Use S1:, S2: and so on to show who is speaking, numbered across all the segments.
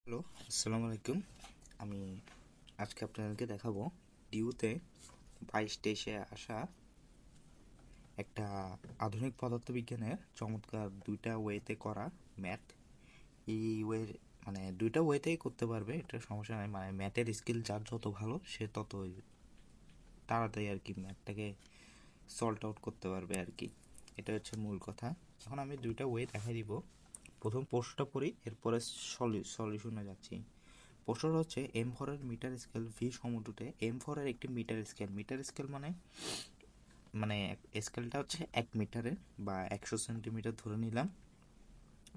S1: Hello, আসসালামু আলাইকুম। আমি আজকে আপনাদেরকে দেখাবো ডিউতে 22-23 আসা একটা আধুনিক পদার্থবিজ্ঞানের চমৎকার দুইটা ওয়েতে করা ম্যাথ। এই ওয়ে মানে দুইটা ওয়েতেই করতে পারবে, এটা সমস্যা নাই। মানে ম্যাথের স্কিল যার যত ভালো সে তত তাড়াতাড়ি আর কি ম্যাথটাকে সল্ট আউট করতে পারবে আর কি। এটা হচ্ছে মূল কথা। এখন আমি দুইটা ওয়ে দেখাই দিব। প্রথম প্রশ্নটা পড়ি, এরপরে সলিউশনে যাচ্ছি। প্রশ্নটা হচ্ছে M4 এর মিটার স্কেল ভি সমতুল্য। M4 এর একটি মিটার স্কেল, মিটার স্কেল মানে মানে স্কেলটা হচ্ছে 1 মিটারের বা 100 সেন্টিমিটার ধরে নিলাম।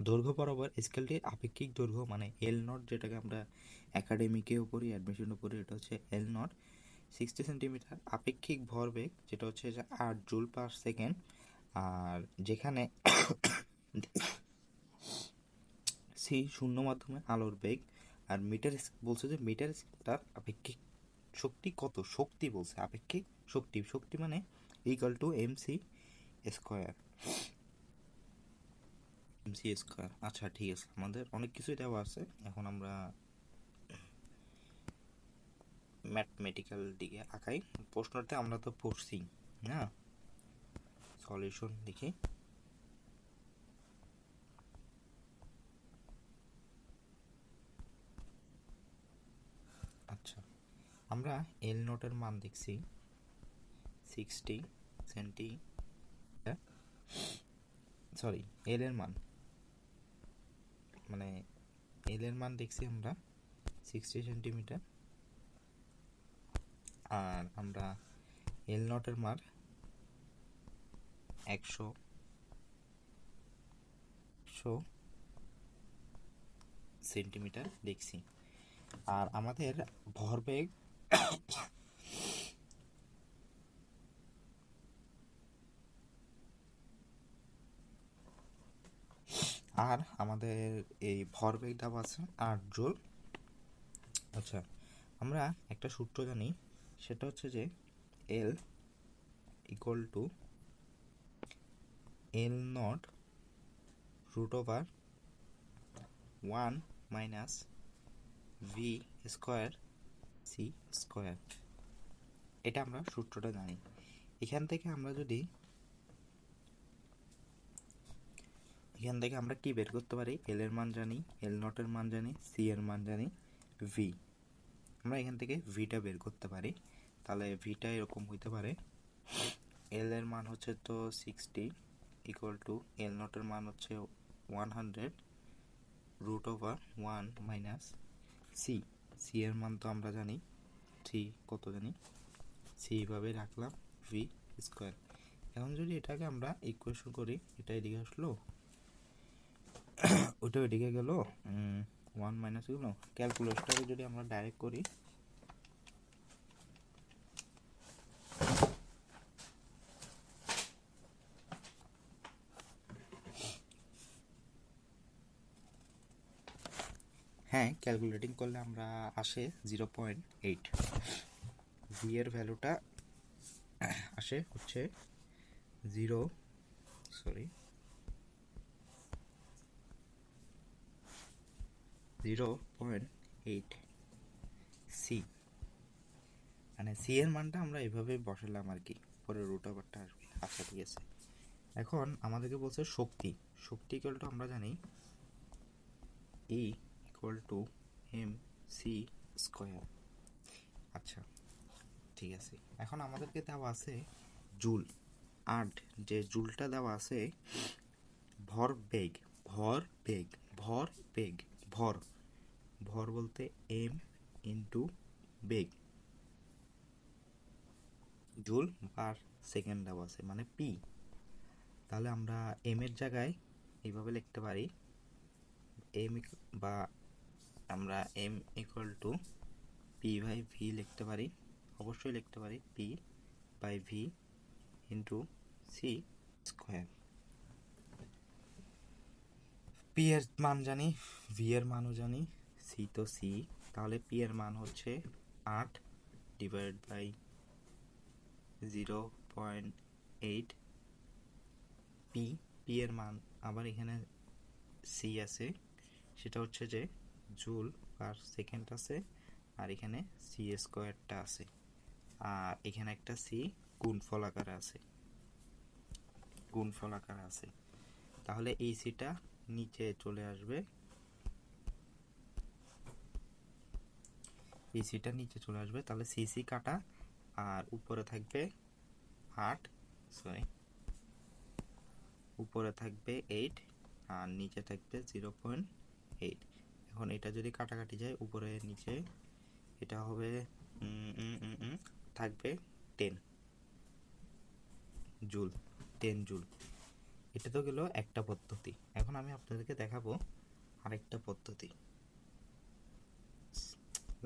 S1: দৈর্ঘ্য বরাবর স্কেলটির আপেক্ষিক দৈর্ঘ্য মানে এল নট, যেটাকে আমরা একাডেমিকেও পড়ি, অ্যাডমিশনও পড়ি, এটা হচ্ছে এল নট 60 সেন্টিমিটার। আপেক্ষিক ভরবেগ যেটা হচ্ছে 8 জুল/সেকেন্ড। আর যেখানে সি শূন্য মাধ্যমে আলোর বেগ। আর মিটার বলছে যে মিটার স্কেলটার আপেক্ষিক শক্তি কত, শক্তি বলছে আপেক্ষিক শক্তি, শক্তি মানে ইকুয়াল টু MC²। MC²। আচ্ছা ঠিক আছে, আমাদের অনেক কিছুই দেওয়া আছে। এখন আমরা ম্যাথমেটিক্যাল দিকে আঁকাই। প্রশ্নতে আমরা তো পড়ছি না, সলিউশন দেখি। আচ্ছা, আমরা এল নোটের মান দেখছি 60 সেন্টি, সরি এল এর মান, মানে এল এর মান দেখছি আমরা 60 সেন্টিমিটার। আর আমরা এল নটের মান 100 সেন্টিমিটার দেখছি। আর আমাদের ভরবেগ আর আমাদের এই ভরবেগ দেওয়া আছে 8 জুল। আচ্ছা, আমরা একটা সূত্র জানি, সেটা হচ্ছে যে L equal to L naught √1 minus V square C square. এটা আমরা সূত্রটা জানি। এখান থেকে আমরা কি বের করতে পারি? এল এর মান জানি, এল নটের মান জানি, সি এর মান জানি, ভি। আমরা এখান থেকে ভিটা বের করতে পারি। তাহলে ভিটা এরকম হইতে পারে, এল এর মান হচ্ছে তো 60 ইকুয়াল টু এল নটের মান হচ্ছে 100 √1 মাইনাস সি। সি এর মান তো আমরা জানি, সি কত জানি, সি এইভাবে রাখলাম ভি স্কোয়ার। এখন যদি এটাকে আমরা ইকুয়েশন করি, এটা এদিকে আসলো, ওইটা ওইদিকে গেল, 1 মাইনাস গেল। ক্যালকুলেশনটাকে যদি আমরা ডাইরেক্ট করি, হ্যাঁ ক্যালকুলেটিং করলে আমরা আসে 0.8। ভি এর ভ্যালুটা আসে হচ্ছে 0.8 সি। মানে সি এর মানটা আমরা এভাবে বসালাম আর কি, পরে রুট ওভারটা আসবে। আচ্ছা ঠিক আছে, এখন আমাদেরকে বলছে শক্তি। শক্তি ইকুয়াল টু আমরা জানি E equal to M C square. আচ্ছা ঠিক আছে, এখন আমাদেরকে দেওয়া আছে জুল। আর যে জুলটা দেওয়া আছে ভরবেগ, ভরবেগ, ভরবেগ, ভর, ভর বলতে এম ইন্টু বেগ, জুল পার সেকেন্ড দেওয়া আছে মানে পি। তাহলে আমরা এম এর জায়গায় এইভাবে লিখতে পারি, এম বা আমরা M equal to P by V লিখতে পারি, অবশ্যই লিখতে পারি P by V into C square. P এর মান জানি, ভি এর মানও জানি, সি তো সি। তাহলে পি এর মান হচ্ছে 8 ডিভাইড বাই 0.8 পি। পি এর মান আবার এখানে সি আছে, সেটা হচ্ছে যে জুল পার সেকেন্ড আছে, আর এখানে সি স্কোয়ারটা আছে, আর এখানে একটা সি গুণফল আকারে আছে। তাহলে এই সিটা নিচে চলে আসবে, তাহলে সিসি কাটা, আর উপরে থাকবে 8, উপরে থাকবে 8, আর নিচে থাকবে 0.8। এখন এটা যদি কাটাকাটি যায় উপরে নিচে, এটা হবে থাকবে 10 জুল। এটা তো গেল একটা পদ্ধতি। এখন আমি আপনাদেরকে দেখাবো আরেকটা পদ্ধতি।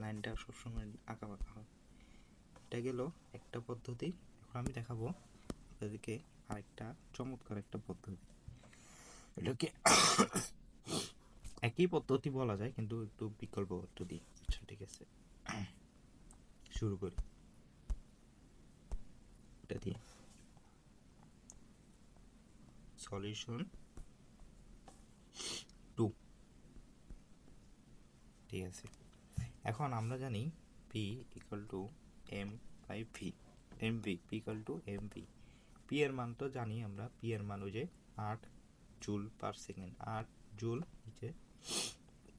S1: লাইনটা সবসময় আঁকা বাঁকা হয়। এটা গেল একটা পদ্ধতি। এখন আমি দেখাবো আপনাদেরকে আরেকটা চমৎকার একটা পদ্ধতি। এটাকে একই পদ্ধতি বলা যায়, কিন্তু একটু বিকল্প পদ্ধতি। আচ্ছা, ঠিক আছে, শুরু করি। এটা দিয়ে সলিউশন 2, ঠিক আছে। এখন আমরা জানি P equal to M by V, P equal to MV। P এর মান তো জানি আমরা, P এর মান ওই যে 8 জুল পার সেকেন্ড, 8 জুল নিচে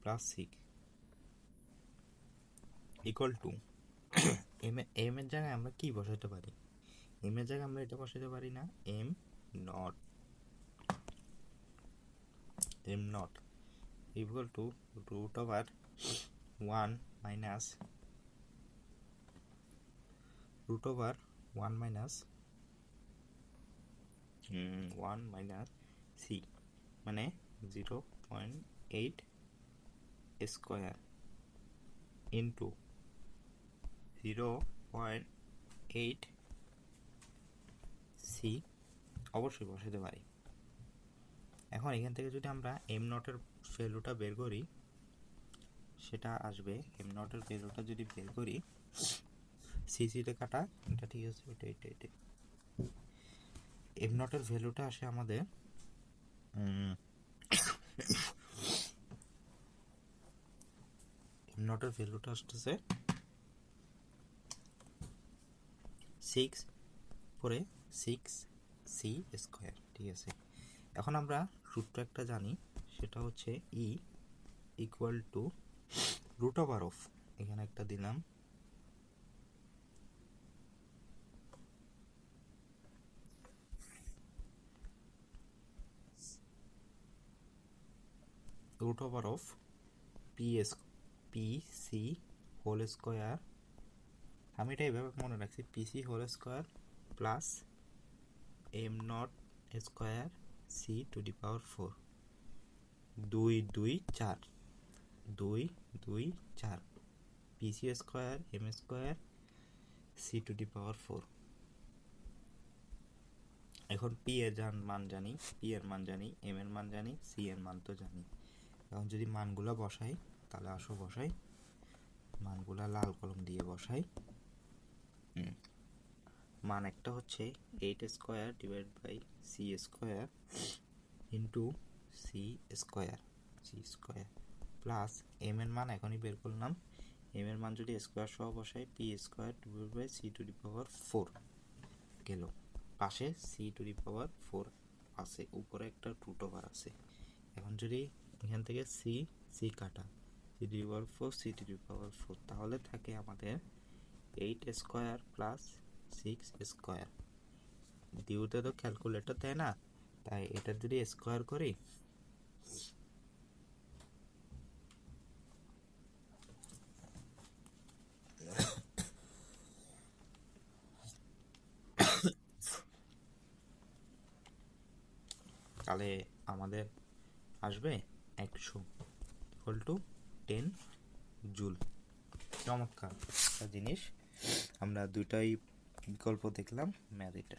S1: প্লাস 6 ইকুয়াল টু এম এর জায়গায় আমরা কি বসাতে পারি? এম এর জায়গায় আমরা এটা বসাতে পারি না, M naught equal to root over 1 minus C, মানে 0.8 স্কোয়ার ইন্টু 0.8 সি অবশ্যই বসাতে পারি। এখন এখান থেকে যদি আমরা এম নটের ভ্যালুটা বের করি, সেটা আসবে, এম নটের ভ্যালুটা যদি বের করি, সিসিতে কাটা, এটা ঠিক আছে, এটা এম নটের ভ্যালুটা আসে আমাদের এম নটের ভ্যালুটা আসতেছে 6 পরে 6 সি স্কোয়ার, ঠিক আছে। এখন আমরা সূত্র একটা জানি, সেটা হচ্ছে E equal to root over of, এখানে একটা দিলাম, root over of P C whole square, আমি এটা এইভাবে মনে রাখছি, P C whole square plus M naught square C to the power 4, 2 2 4, 2 2 4, P C square M square C to the power 4। এখন P এর মান জানি, এম এর মান জানি, সি এর মান তো জানি। এখন যদি মানগুলো বসাই, তাহলে আসো বসাই, মানগুলা লাল কলম দিয়ে বসাই। মান একটা হচ্ছে 8 square divide by C square into C square plus M এর মান এখনই বের করলাম, এম এর মান যদি স্কোয়ার সহ বসাই, P square divide by C to the power 4 গেল, পাশে সি টু দি পাওয়ার 4 আছে, উপরে একটা রুট ওভার আছে। এখন যদি এখান থেকে সি কাটা, C to the power 4 C to the power 4, তাহলে থাকে আমাদের 8 স্কোয়ার প্লাস 6 স্কোয়ার। দিউতে তো ক্যালকুলেটর দেয় না, তাই এটা যদি স্কোয়ার করি, তাহলে আমাদের আসবে 100 ইকুয়াল টু 10 জুল। চমৎকার একটা জিনিস, আমরা দুইটাই বিকল্প দেখলাম ম্যাথ। এটা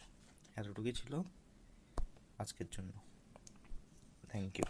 S1: এতটুকুই ছিল আজকের জন্য। Thank you.